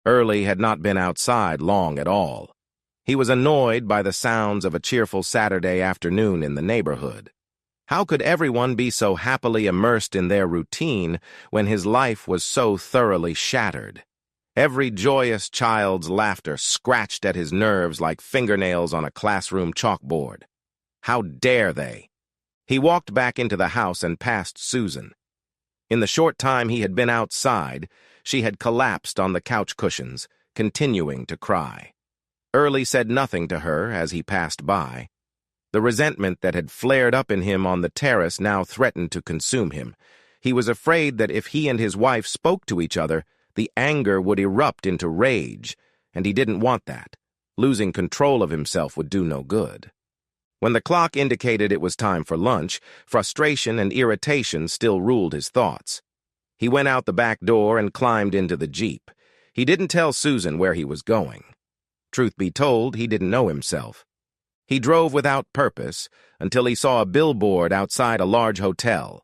Early had not been outside long at all. He was annoyed by the sounds of a cheerful Saturday afternoon in the neighborhood. How could everyone be so happily immersed in their routine when his life was so thoroughly shattered? Every joyous child's laughter scratched at his nerves like fingernails on a classroom chalkboard. How dare they? He walked back into the house and passed Susan. In the short time he had been outside, she had collapsed on the couch cushions, continuing to cry. Early said nothing to her as he passed by. The resentment that had flared up in him on the terrace now threatened to consume him. He was afraid that if he and his wife spoke to each other, the anger would erupt into rage, and he didn't want that. Losing control of himself would do no good. When the clock indicated it was time for lunch, frustration and irritation still ruled his thoughts. He went out the back door and climbed into the Jeep. He didn't tell Susan where he was going. Truth be told, he didn't know himself. He drove without purpose until he saw a billboard outside a large hotel.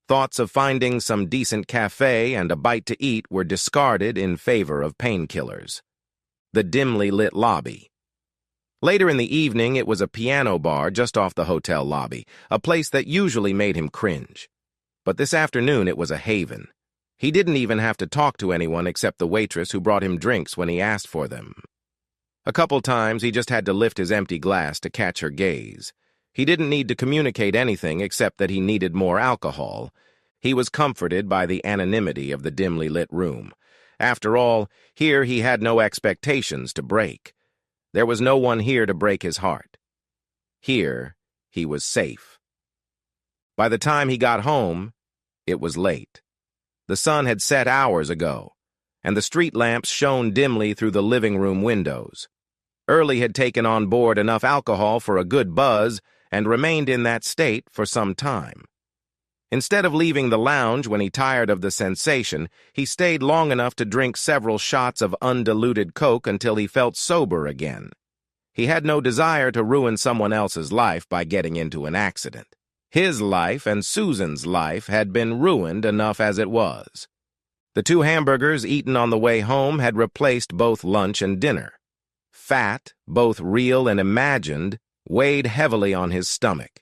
Thoughts of finding some decent cafe and a bite to eat were discarded in favor of painkillers. The dimly lit lobby. Later in the evening, it was a piano bar just off the hotel lobby, a place that usually made him cringe. But this afternoon it was a haven. He didn't even have to talk to anyone except the waitress who brought him drinks when he asked for them. A couple times he just had to lift his empty glass to catch her gaze. He didn't need to communicate anything except that he needed more alcohol. He was comforted by the anonymity of the dimly lit room. After all, here he had no expectations to break. There was no one here to break his heart. Here, he was safe. By the time he got home, it was late. The sun had set hours ago, and the street lamps shone dimly through the living room windows. Early had taken on board enough alcohol for a good buzz and remained in that state for some time. Instead of leaving the lounge when he tired of the sensation, he stayed long enough to drink several shots of undiluted Coke until he felt sober again. He had no desire to ruin someone else's life by getting into an accident. His life and Susan's life had been ruined enough as it was. The 2 hamburgers eaten on the way home had replaced both lunch and dinner. Fat, both real and imagined, weighed heavily on his stomach.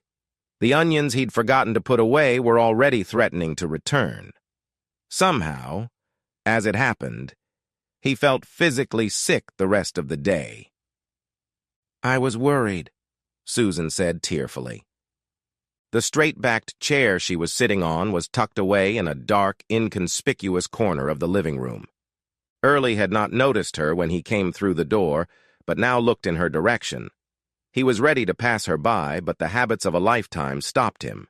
The onions he'd forgotten to put away were already threatening to return. Somehow, as it happened, he felt physically sick the rest of the day. "I was worried," Susan said tearfully. The straight-backed chair she was sitting on was tucked away in a dark, inconspicuous corner of the living room. Early had not noticed her when he came through the door, but now looked in her direction. He was ready to pass her by, but the habits of a lifetime stopped him.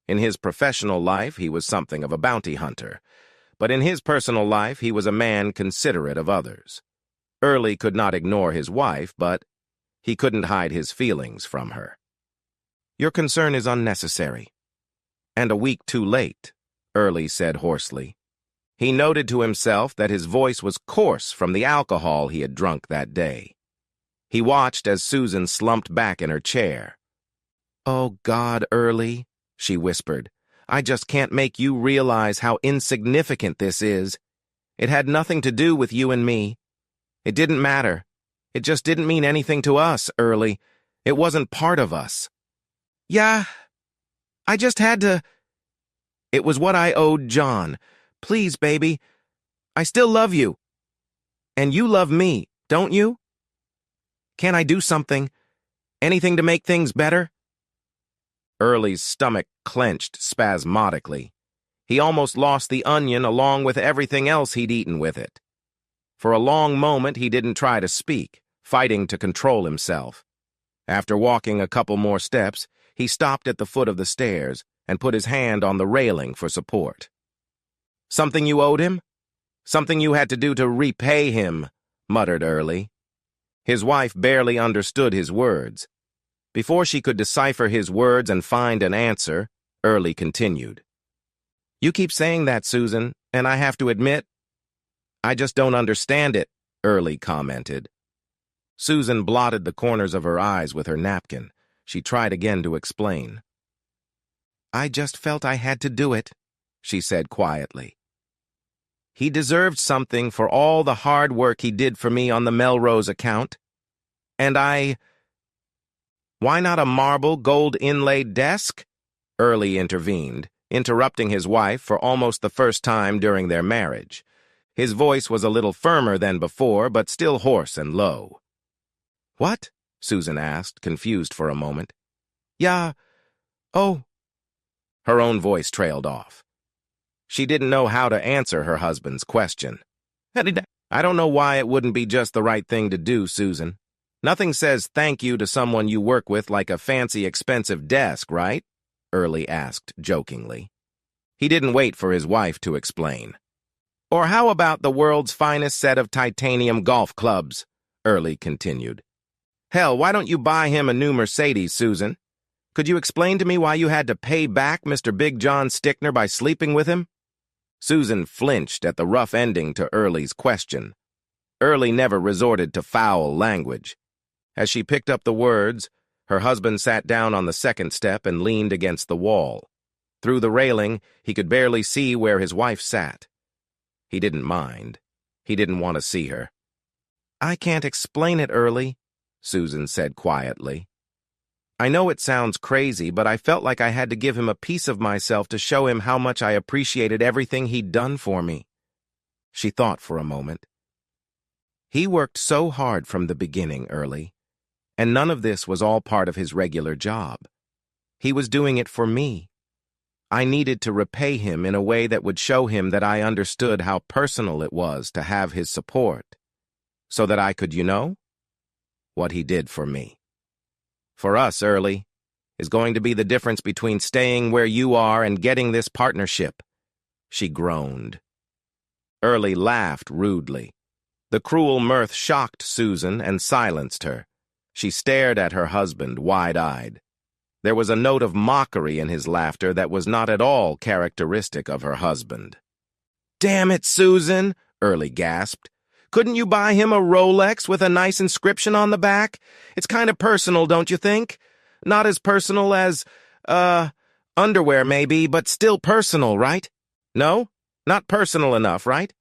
In his professional life, he was something of a bounty hunter, but in his personal life, he was a man considerate of others. Early could not ignore his wife, but he couldn't hide his feelings from her. "Your concern is unnecessary. And a week too late," Early said hoarsely. He noted to himself that his voice was coarse from the alcohol he had drunk that day. He watched as Susan slumped back in her chair. "Oh, God, Early," she whispered, "I just can't make you realize how insignificant this is. It had nothing to do with you and me. It didn't matter. It just didn't mean anything to us, Early. It wasn't part of us. Yeah, I just had to. It was what I owed John. Please, baby. I still love you. And you love me, don't you? Can't I do something? Anything to make things better?" Early's stomach clenched spasmodically. He almost lost the onion along with everything else he'd eaten with it. For a long moment, he didn't try to speak, fighting to control himself. After walking a couple more steps, he stopped at the foot of the stairs and put his hand on the railing for support. "Something you owed him? Something you had to do to repay him," muttered Early. His wife barely understood his words. Before she could decipher his words and find an answer, Early continued. "You keep saying that, Susan, and I have to admit, I just don't understand it," Early commented. Susan blotted the corners of her eyes with her napkin. She tried again to explain. "I just felt I had to do it," she said quietly. He deserved something for all the hard work he did for me on the Melrose account. And why not a marble, gold-inlaid desk? Early intervened, interrupting his wife for almost the first time during their marriage. His voice was a little firmer than before, but still hoarse and low. "What?" Susan asked, confused for a moment. "Yeah, oh." Her own voice trailed off. She didn't know how to answer her husband's question. "I don't know why it wouldn't be just the right thing to do, Susan. Nothing says thank you to someone you work with like a fancy, expensive desk, right?" Early asked jokingly. He didn't wait for his wife to explain. "Or how about the world's finest set of titanium golf clubs?" Early continued. "Hell, why don't you buy him a new Mercedes, Susan? Could you explain to me why you had to pay back Mr. Big John Stickner by sleeping with him?" Susan flinched at the rough ending to Early's question. Early never resorted to foul language. As she picked up the words, her husband sat down on the second step and leaned against the wall. Through the railing, he could barely see where his wife sat. He didn't mind. He didn't want to see her. "I can't explain it, Early," Susan said quietly. "I know it sounds crazy, but I felt like I had to give him a piece of myself to show him how much I appreciated everything he'd done for me." She thought for a moment. "He worked so hard from the beginning, Early. And none of this was all part of his regular job. He was doing it for me. I needed to repay him in a way that would show him that I understood how personal it was to have his support, so that I could, what he did for me. For us, Early, is going to be the difference between staying where you are and getting this partnership." She groaned. Early laughed rudely. The cruel mirth shocked Susan and silenced her. She stared at her husband, wide-eyed. There was a note of mockery in his laughter that was not at all characteristic of her husband. "Damn it, Susan," Early gasped. "Couldn't you buy him a Rolex with a nice inscription on the back? It's kind of personal, don't you think? Not as personal as, underwear maybe, but still personal, right? No? Not personal enough, right?"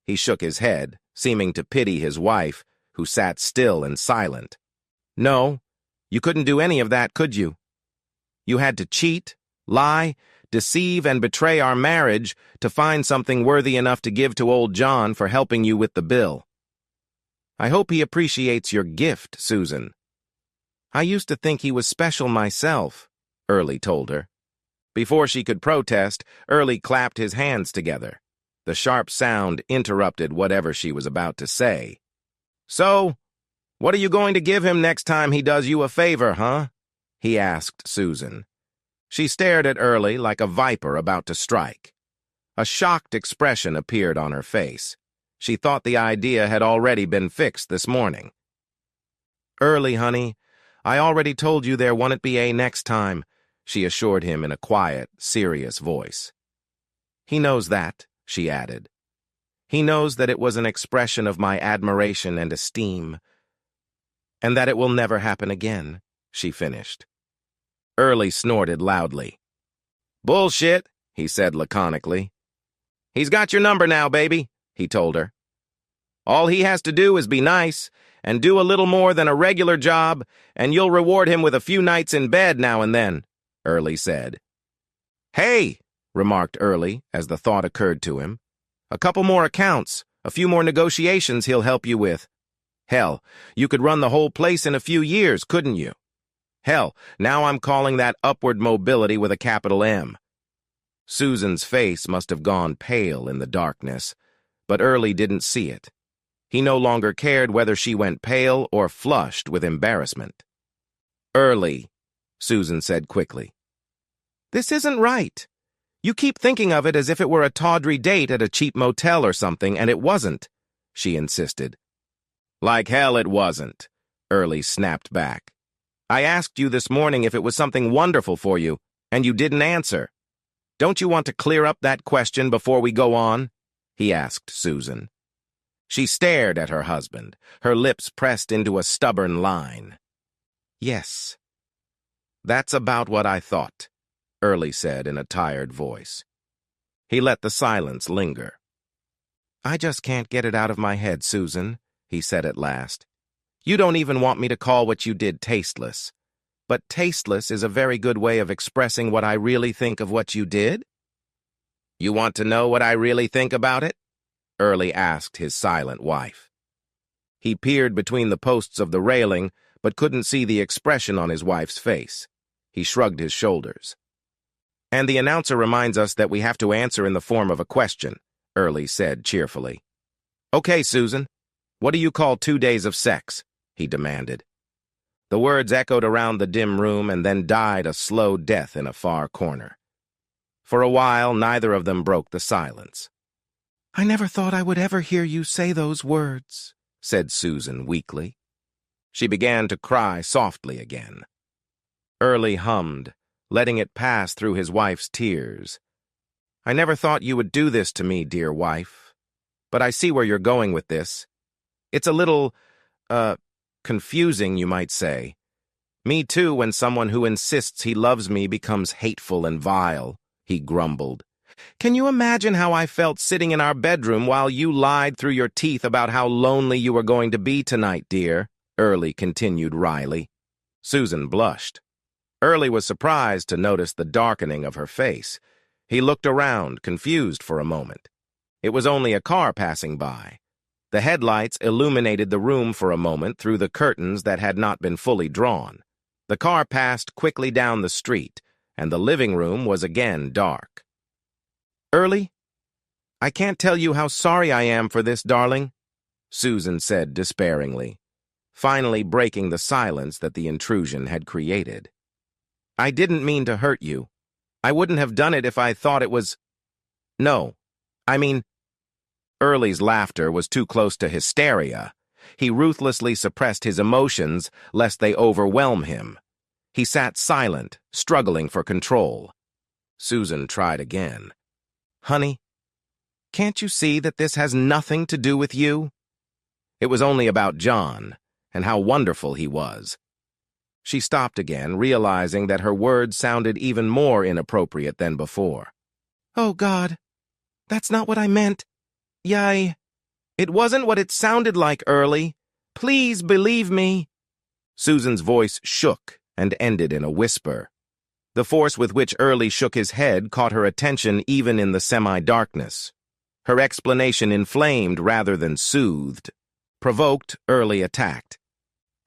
He shook his head, seeming to pity his wife, who sat still and silent. "No, you couldn't do any of that, could you? You had to cheat, lie, deceive, and betray our marriage to find something worthy enough to give to old John for helping you with the bill. I hope he appreciates your gift, Susan." "I used to think he was special myself," Early told her. Before she could protest, Early clapped his hands together. The sharp sound interrupted whatever she was about to say. "So, what are you going to give him next time he does you a favor, huh?" he asked Susan. She stared at Early like a viper about to strike. A shocked expression appeared on her face. She thought the idea had already been fixed this morning. "Early, honey, I already told you there wouldn't be a next time," she assured him in a quiet, serious voice. "He knows that," she added. "He knows that it was an expression of my admiration and esteem, and that it will never happen again," she finished. Early snorted loudly. "Bullshit," he said laconically. "He's got your number now, baby," he told her. "All he has to do is be nice, and do a little more than a regular job, and you'll reward him with a few nights in bed now and then," Early said. "Hey," remarked Early, as the thought occurred to him. "A couple more accounts, a few more negotiations he'll help you with. Hell, you could run the whole place in a few years, couldn't you? Hell, now I'm calling that upward mobility with a capital M." Susan's face must have gone pale in the darkness, but Early didn't see it. He no longer cared whether she went pale or flushed with embarrassment. "Early," Susan said quickly. "This isn't right. You keep thinking of it as if it were a tawdry date at a cheap motel or something, and it wasn't," she insisted. "Like hell it wasn't," Early snapped back. "I asked you this morning if it was something wonderful for you, and you didn't answer. Don't you want to clear up that question before we go on?" he asked Susan. She stared at her husband, her lips pressed into a stubborn line. "Yes, that's about what I thought," Early said in a tired voice. He let the silence linger. I just can't get it out of my head, Susan, he said at last. You don't even want me to call what you did tasteless. But tasteless is a very good way of expressing what I really think of what you did. You want to know what I really think about it? Early asked his silent wife. He peered between the posts of the railing, but couldn't see the expression on his wife's face. He shrugged his shoulders. And the announcer reminds us that we have to answer in the form of a question, Early said cheerfully. Okay, Susan, what do you call 2 days of sex? He demanded. The words echoed around the dim room and then died a slow death in a far corner. For a while, neither of them broke the silence. I never thought I would ever hear you say those words, said Susan weakly. She began to cry softly again. Early hummed, letting it pass through his wife's tears. I never thought you would do this to me, dear wife. But I see where you're going with this. It's a little, confusing, you might say. Me too, when someone who insists he loves me becomes hateful and vile, he grumbled. Can you imagine how I felt sitting in our bedroom while you lied through your teeth about how lonely you were going to be tonight, dear? Early continued wryly. Susan blushed. Early was surprised to notice the darkening of her face. He looked around, confused for a moment. It was only a car passing by. The headlights illuminated the room for a moment through the curtains that had not been fully drawn. The car passed quickly down the street, and the living room was again dark. Early, I can't tell you how sorry I am for this, darling, Susan said despairingly, finally breaking the silence that the intrusion had created. I didn't mean to hurt you. I wouldn't have done it if I thought it was... No, I mean... Early's laughter was too close to hysteria. He ruthlessly suppressed his emotions lest they overwhelm him. He sat silent, struggling for control. Susan tried again. Honey, can't you see that this has nothing to do with you? It was only about John, and how wonderful he was. She stopped again, realizing that her words sounded even more inappropriate than before. Oh, God, that's not what I meant. It wasn't what it sounded like, Early. Please believe me. Susan's voice shook and ended in a whisper. The force with which Early shook his head caught her attention even in the semi-darkness. Her explanation inflamed rather than soothed. Provoked, Early attacked.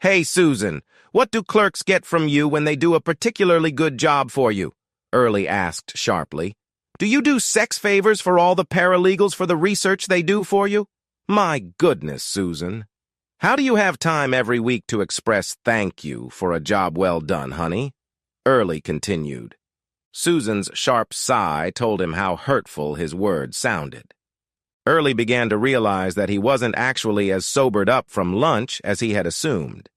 Hey, Susan, what do clerks get from you when they do a particularly good job for you? Early asked sharply. Do you do sex favors for all the paralegals for the research they do for you? My goodness, Susan. How do you have time every week to express thank you for a job well done, honey? Early continued. Susan's sharp sigh told him how hurtful his words sounded. Early began to realize that he wasn't actually as sobered up from lunch as he had assumed.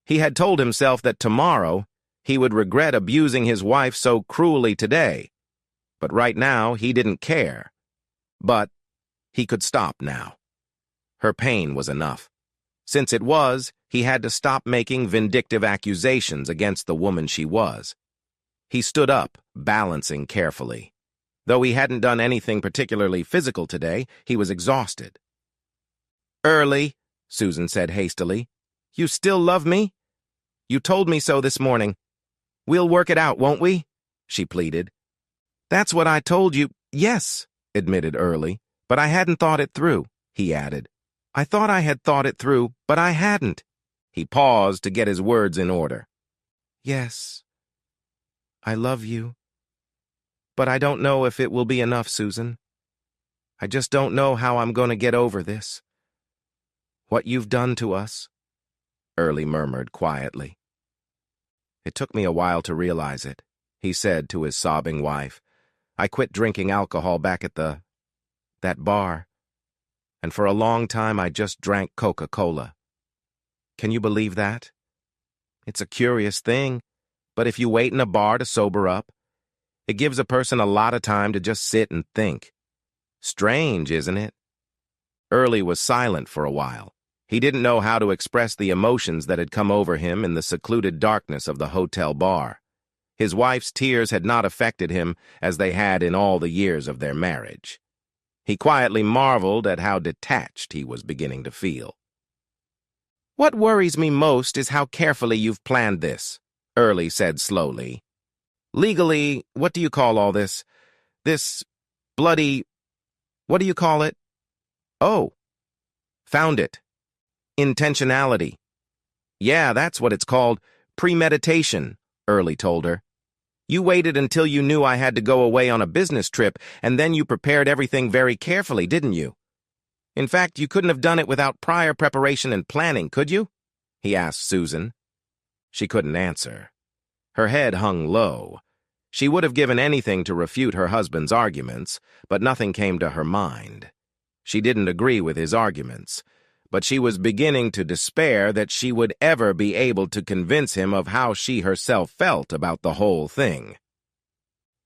He had told himself that tomorrow he would regret abusing his wife so cruelly today. But right now, he didn't care. But he could stop now. Her pain was enough. Since it was, he had to stop making vindictive accusations against the woman she was. He stood up, balancing carefully. Though he hadn't done anything particularly physical today, he was exhausted. Early, Susan said hastily. You still love me? You told me so this morning. We'll work it out, won't we? She pleaded. That's what I told you. Yes, admitted Early, but I hadn't thought it through, he added. I thought I had thought it through, but I hadn't. He paused to get his words in order. Yes, I love you. But I don't know if it will be enough, Susan. I just don't know how I'm going to get over this. What you've done to us, Early murmured quietly. It took me a while to realize it, he said to his sobbing wife. I quit drinking alcohol back at that bar, and for a long time I just drank Coca-Cola. Can you believe that? It's a curious thing, but if you wait in a bar to sober up, it gives a person a lot of time to just sit and think. Strange, isn't it? Early was silent for a while. He didn't know how to express the emotions that had come over him in the secluded darkness of the hotel bar. His wife's tears had not affected him as they had in all the years of their marriage. He quietly marveled at how detached he was beginning to feel. "What worries me most is how carefully you've planned this," Early said slowly. "Legally, what do you call all this? This bloody... what do you call it?" "Oh, found it. Intentionality." "Yeah, that's what it's called. Premeditation," Early told her. "You waited until you knew I had to go away on a business trip, and then you prepared everything very carefully, didn't you? In fact, you couldn't have done it without prior preparation and planning, could you?" he asked Susan. She couldn't answer. Her head hung low. She would have given anything to refute her husband's arguments, but nothing came to her mind. She didn't agree with his arguments, but she was beginning to despair that she would ever be able to convince him of how she herself felt about the whole thing.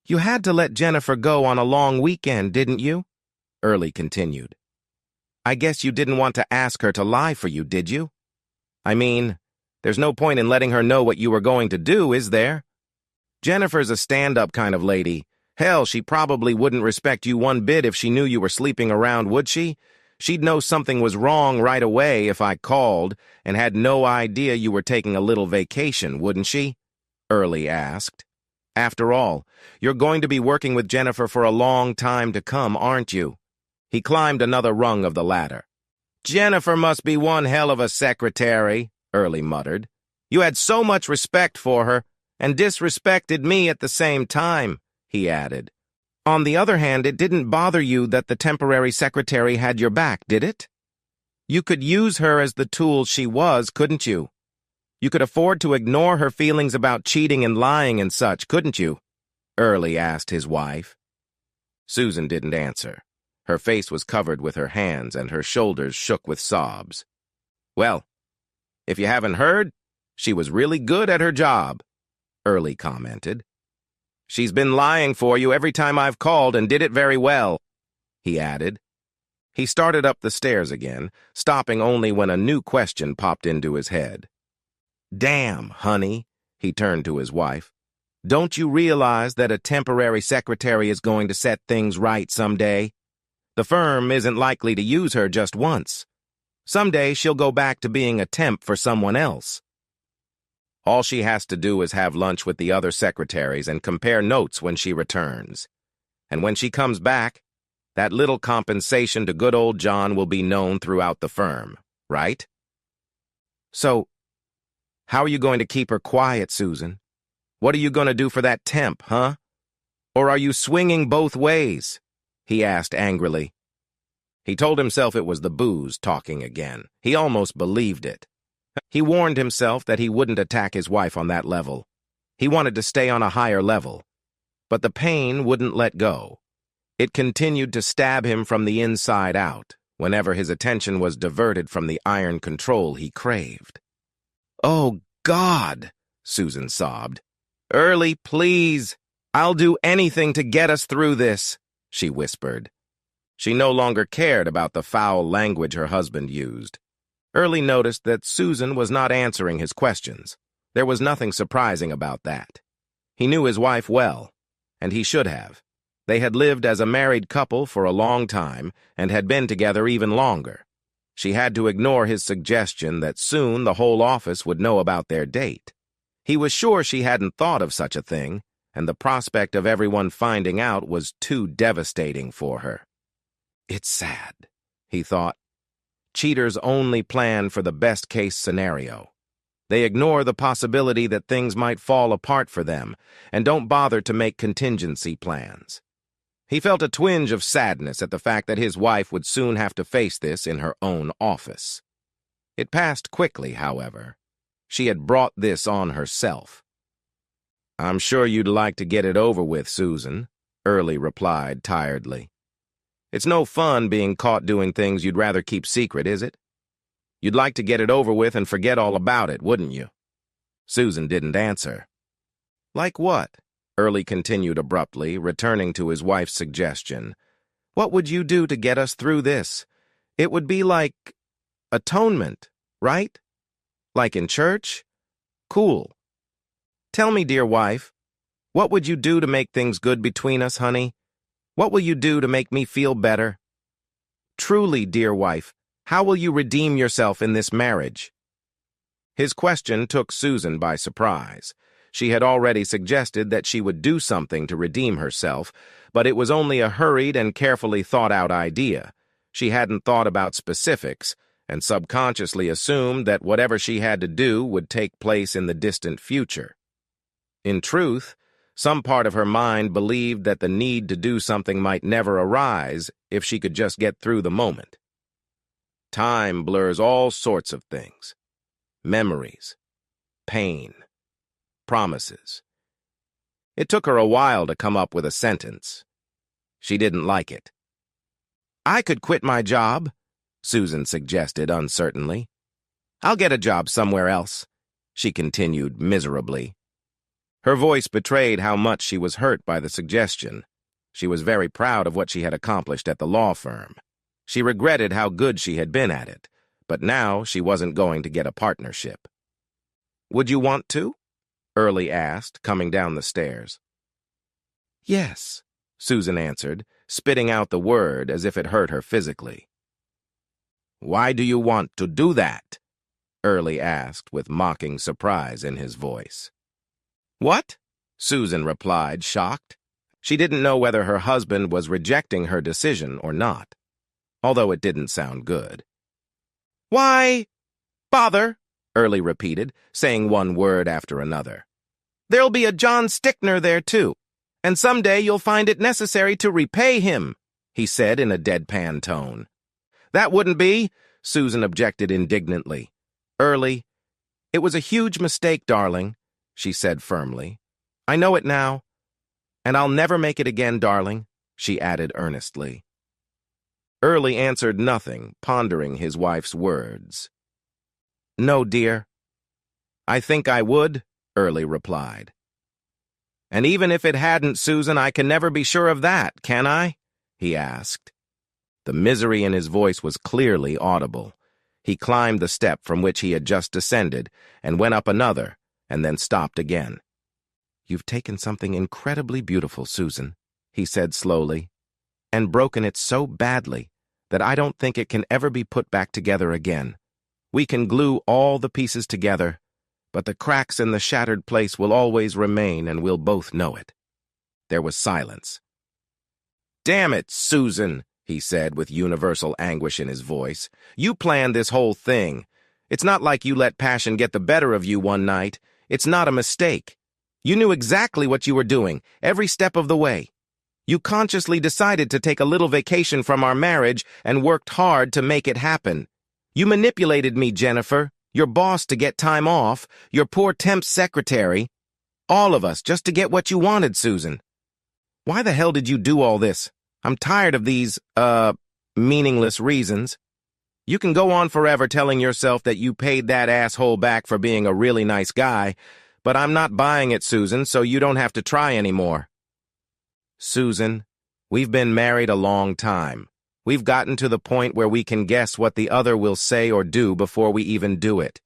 "You had to let Jennifer go on a long weekend, didn't you?" Early continued. "I guess you didn't want to ask her to lie for you, did you? I mean, there's no point in letting her know what you were going to do, is there? Jennifer's a stand-up kind of lady. Hell, she probably wouldn't respect you one bit if she knew you were sleeping around, would she? She'd know something was wrong right away if I called and had no idea you were taking a little vacation, wouldn't she?" Early asked. "After all, you're going to be working with Jennifer for a long time to come, aren't you?" He climbed another rung of the ladder. "Jennifer must be one hell of a secretary," Early muttered. "You had so much respect for her, and disrespected me at the same time," he added. "On the other hand, it didn't bother you that the temporary secretary had your back, did it? You could use her as the tool she was, couldn't you? You could afford to ignore her feelings about cheating and lying and such, couldn't you?" Early asked his wife. Susan didn't answer. Her face was covered with her hands and her shoulders shook with sobs. "Well, if you haven't heard, she was really good at her job," Early commented. "She's been lying for you every time I've called and did it very well," he added. He started up the stairs again, stopping only when a new question popped into his head. "Damn, honey," he turned to his wife. "Don't you realize that a temporary secretary is going to set things right someday? The firm isn't likely to use her just once. Someday she'll go back to being a temp for someone else. All she has to do is have lunch with the other secretaries and compare notes when she returns. And when she comes back, that little compensation to good old John will be known throughout the firm, right? So, how are you going to keep her quiet, Susan? What are you going to do for that temp, huh? Or are you swinging both ways?" he asked angrily. He told himself it was the booze talking again. He almost believed it. He warned himself that he wouldn't attack his wife on that level. He wanted to stay on a higher level. But the pain wouldn't let go. It continued to stab him from the inside out, whenever his attention was diverted from the iron control he craved. "Oh, God," Susan sobbed. "Early, please. I'll do anything to get us through this," she whispered. She no longer cared about the foul language her husband used. Early noticed that Susan was not answering his questions. There was nothing surprising about that. He knew his wife well, and he should have. They had lived as a married couple for a long time and had been together even longer. She had to ignore his suggestion that soon the whole office would know about their date. He was sure she hadn't thought of such a thing, and the prospect of everyone finding out was too devastating for her. It's sad, he thought. Cheaters only plan for the best-case scenario. They ignore the possibility that things might fall apart for them and don't bother to make contingency plans. He felt a twinge of sadness at the fact that his wife would soon have to face this in her own office. It passed quickly, however. She had brought this on herself. "I'm sure you'd like to get it over with, Susan," Early replied tiredly. "It's no fun being caught doing things you'd rather keep secret, is it? You'd like to get it over with and forget all about it, wouldn't you?" Susan didn't answer. "Like what?" Early continued abruptly, returning to his wife's suggestion. "What would you do to get us through this? It would be like atonement, right? Like in church? Cool. Tell me, dear wife, what would you do to make things good between us, honey? What will you do to make me feel better?" Truly, dear wife, how will you redeem yourself in this marriage? His question took Susan by surprise. She had already suggested that she would do something to redeem herself, but it was only a hurried and carefully thought-out idea. She hadn't thought about specifics, and subconsciously assumed that whatever she had to do would take place in the distant future. In truth, some part of her mind believed that the need to do something might never arise if she could just get through the moment. Time blurs all sorts of things. Memories, pain, promises. It took her a while to come up with a sentence. She didn't like it. I could quit my job, Susan suggested uncertainly. I'll get a job somewhere else, she continued miserably. Her voice betrayed how much she was hurt by the suggestion. She was very proud of what she had accomplished at the law firm. She regretted how good she had been at it, but now she wasn't going to get a partnership. Would you want to? Early asked, coming down the stairs. Yes, Susan answered, spitting out the word as if it hurt her physically. Why do you want to do that? Early asked with mocking surprise in his voice. What? Susan replied, shocked. She didn't know whether her husband was rejecting her decision or not, although it didn't sound good. Why, bother, Early repeated, saying one word after another. There'll be a John Stickner there, too, and someday you'll find it necessary to repay him, he said in a deadpan tone. That wouldn't be, Susan objected indignantly. Early, it was a huge mistake, darling, she said firmly. I know it now, and I'll never make it again, darling, she added earnestly. Early answered nothing, pondering his wife's words. No, dear. I think I would, Early replied. And even if it hadn't, Susan, I can never be sure of that, can I? He asked. The misery in his voice was clearly audible. He climbed the step from which he had just descended and went up another, and then stopped again. You've taken something incredibly beautiful, Susan, he said slowly, and broken it so badly that I don't think it can ever be put back together again. We can glue all the pieces together, but the cracks in the shattered place will always remain, and we'll both know it. There was silence. Damn it, Susan, he said with universal anguish in his voice. You planned this whole thing. It's not like you let passion get the better of you one night. It's not a mistake. You knew exactly what you were doing, every step of the way. You consciously decided to take a little vacation from our marriage and worked hard to make it happen. You manipulated me, Jennifer, your boss, to get time off, your poor temp secretary, all of us, just to get what you wanted, Susan. Why the hell did you do all this? I'm tired of these, meaningless reasons. You can go on forever telling yourself that you paid that asshole back for being a really nice guy, but I'm not buying it, Susan, so you don't have to try anymore. Susan, we've been married a long time. We've gotten to the point where we can guess what the other will say or do before we even do it.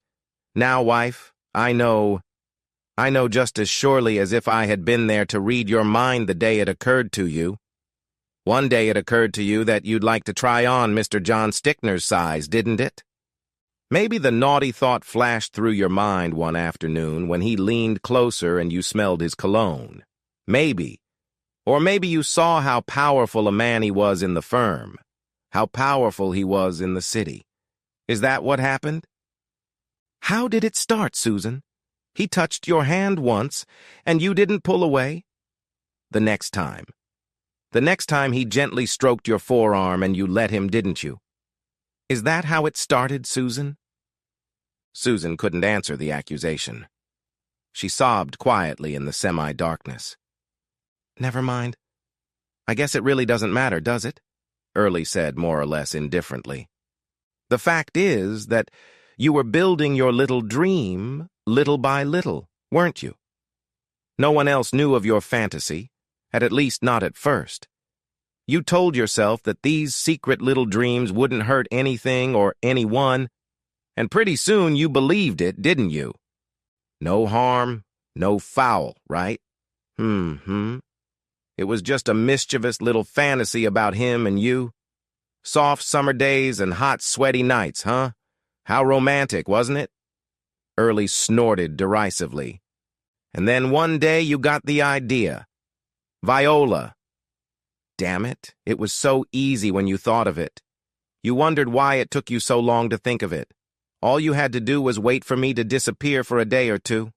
Now, wife, I know just as surely as if I had been there to read your mind the day it occurred to you. One day it occurred to you that you'd like to try on Mr. John Stickner's size, didn't it? Maybe the naughty thought flashed through your mind one afternoon when he leaned closer and you smelled his cologne. Maybe. Or maybe you saw how powerful a man he was in the firm, how powerful he was in the city. Is that what happened? How did it start, Susan? He touched your hand once, and you didn't pull away? The next time he gently stroked your forearm and you let him, didn't you? Is that how it started, Susan? Susan couldn't answer the accusation. She sobbed quietly in the semi-darkness. Never mind. I guess it really doesn't matter, does it? Early said more or less indifferently. The fact is that you were building your little dream little by little, weren't you? No one else knew of your fantasy, at least not at first. You told yourself that these secret little dreams wouldn't hurt anything or anyone, and pretty soon you believed it, didn't you? No harm, no foul, right? It was just a mischievous little fantasy about him and you. Soft summer days and hot, sweaty nights, huh? How romantic, wasn't it? Early snorted derisively. And then one day you got the idea. Viola. Damn it, it was so easy when you thought of it. You wondered why it took you so long to think of it. All you had to do was wait for me to disappear for a day or two.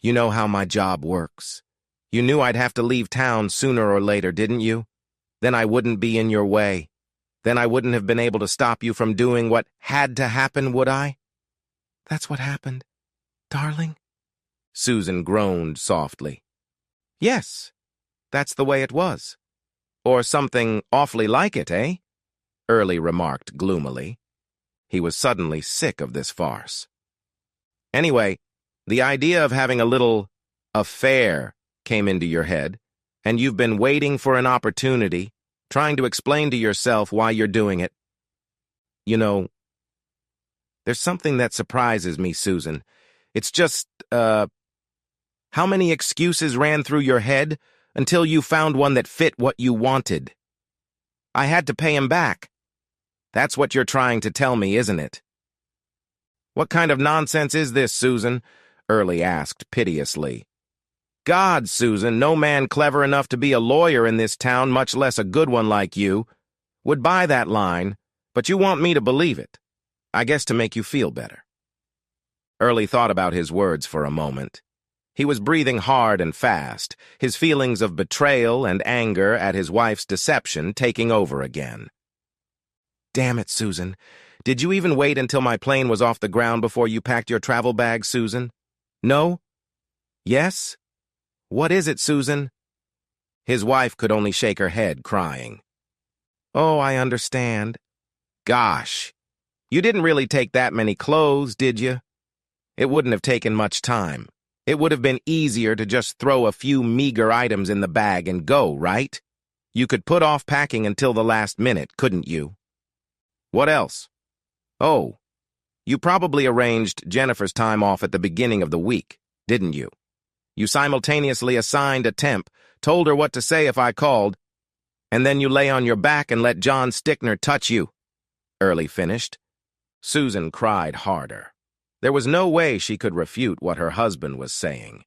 You know how my job works. You knew I'd have to leave town sooner or later, didn't you? Then I wouldn't be in your way. Then I wouldn't have been able to stop you from doing what had to happen, would I? That's what happened, darling. Susan groaned softly. Yes, that's the way it was. Or something awfully like it, eh? Early remarked gloomily. He was suddenly sick of this farce. Anyway, the idea of having a little affair came into your head, and you've been waiting for an opportunity, trying to explain to yourself why you're doing it. You know, there's something that surprises me, Susan. It's just, how many excuses ran through your head until you found one that fit what you wanted? I had to pay him back. That's what you're trying to tell me, isn't it? What kind of nonsense is this, Susan? Early asked piteously. God, Susan, no man clever enough to be a lawyer in this town, much less a good one like you, would buy that line, but you want me to believe it. I guess to make you feel better. Early thought about his words for a moment. He was breathing hard and fast, his feelings of betrayal and anger at his wife's deception taking over again. Damn it, Susan. Did you even wait until my plane was off the ground before you packed your travel bag, Susan? No? Yes? What is it, Susan? His wife could only shake her head, crying. Oh, I understand. Gosh, you didn't really take that many clothes, did you? It wouldn't have taken much time. It would have been easier to just throw a few meager items in the bag and go, right? You could put off packing until the last minute, couldn't you? What else? Oh, you probably arranged Jennifer's time off at the beginning of the week, didn't you? You simultaneously assigned a temp, told her what to say if I called, and then you lay on your back and let John Stickner touch you. Early finished. Susan cried harder. There was no way she could refute what her husband was saying.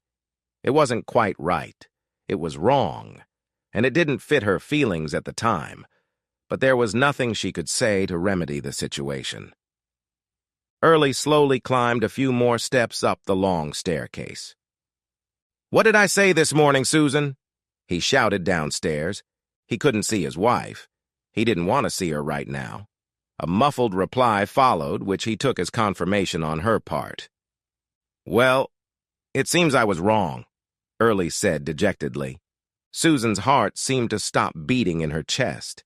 It wasn't quite right. It was wrong, and it didn't fit her feelings at the time, but there was nothing she could say to remedy the situation. Early slowly climbed a few more steps up the long staircase. What did I say this morning, Susan? He shouted downstairs. He couldn't see his wife. He didn't want to see her right now. A muffled reply followed, which he took as confirmation on her part. Well, it seems I was wrong, Early said dejectedly. Susan's heart seemed to stop beating in her chest.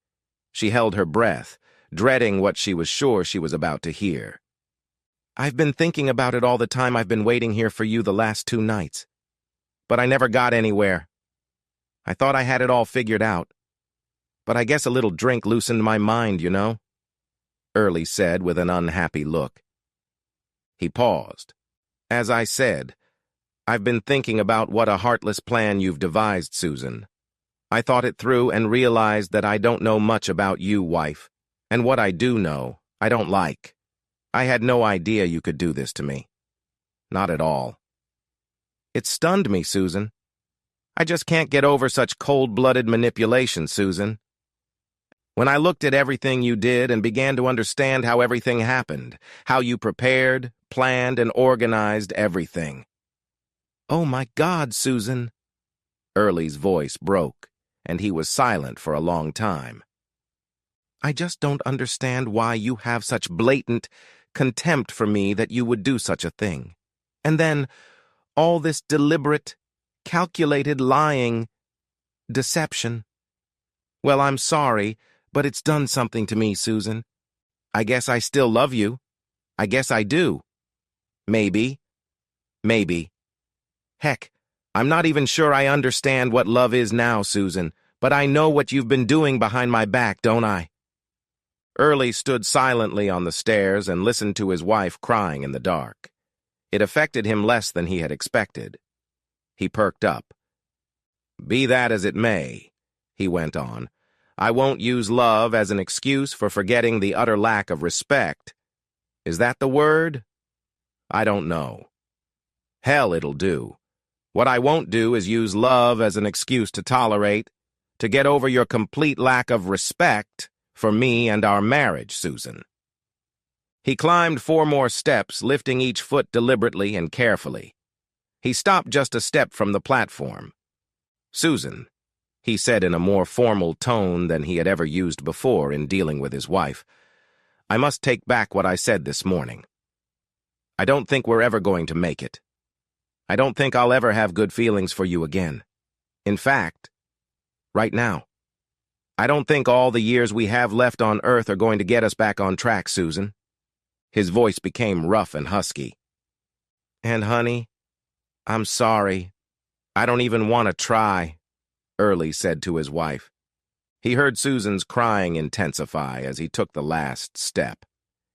She held her breath, dreading what she was sure she was about to hear. I've been thinking about it all the time I've been waiting here for you the last 2 nights. But I never got anywhere. I thought I had it all figured out. But I guess a little drink loosened my mind, you know, Early said with an unhappy look. He paused. As I said, I've been thinking about what a heartless plan you've devised, Susan. I thought it through and realized that I don't know much about you, wife, and what I do know, I don't like. I had no idea you could do this to me. Not at all. It stunned me, Susan. I just can't get over such cold-blooded manipulation, Susan. When I looked at everything you did and began to understand how everything happened, how you prepared, planned, and organized everything. Oh, my God, Susan. Early's voice broke, and he was silent for a long time. I just don't understand why you have such blatant contempt for me that you would do such a thing. And then, all this deliberate, calculated lying, deception. Well, I'm sorry, but it's done something to me, Susan. I guess I still love you. I guess I do. Maybe. Maybe. Heck, I'm not even sure I understand what love is now, Susan, but I know what you've been doing behind my back, don't I? Early stood silently on the stairs and listened to his wife crying in the dark. It affected him less than he had expected. He perked up. Be that as it may, he went on, I won't use love as an excuse for forgetting the utter lack of respect. Is that the word? I don't know. Hell, it'll do. What I won't do is use love as an excuse to tolerate, to get over your complete lack of respect for me and our marriage, Susan. He climbed 4 more steps, lifting each foot deliberately and carefully. He stopped just a step from the platform. Susan, he said in a more formal tone than he had ever used before in dealing with his wife, I must take back what I said this morning. I don't think we're ever going to make it. I don't think I'll ever have good feelings for you again. In fact, right now, I don't think all the years we have left on Earth are going to get us back on track, Susan. His voice became rough and husky. And honey, I'm sorry. I don't even want to try, Early said to his wife. He heard Susan's crying intensify as he took the last step.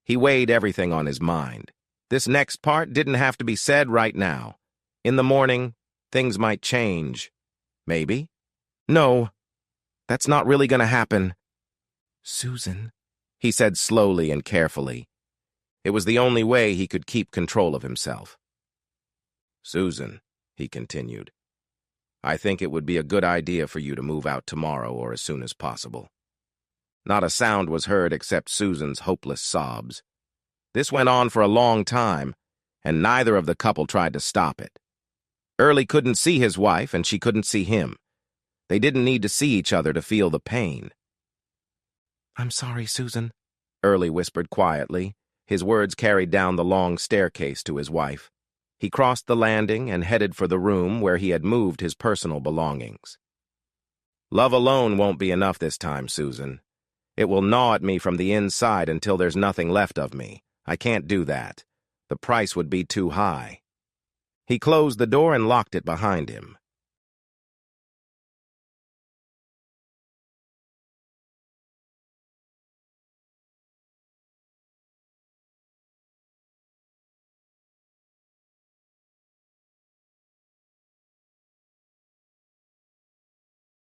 He weighed everything on his mind. This next part didn't have to be said right now. In the morning, things might change. Maybe. No, that's not really going to happen. Susan, he said slowly and carefully. It was the only way he could keep control of himself. Susan, he continued, I think it would be a good idea for you to move out tomorrow or as soon as possible. Not a sound was heard except Susan's hopeless sobs. This went on for a long time, and neither of the couple tried to stop it. Early couldn't see his wife, and she couldn't see him. They didn't need to see each other to feel the pain. I'm sorry, Susan, Early whispered quietly. His words carried down the long staircase to his wife. He crossed the landing and headed for the room where he had moved his personal belongings. Love alone won't be enough this time, Susan. It will gnaw at me from the inside until there's nothing left of me. I can't do that. The price would be too high. He closed the door and locked it behind him.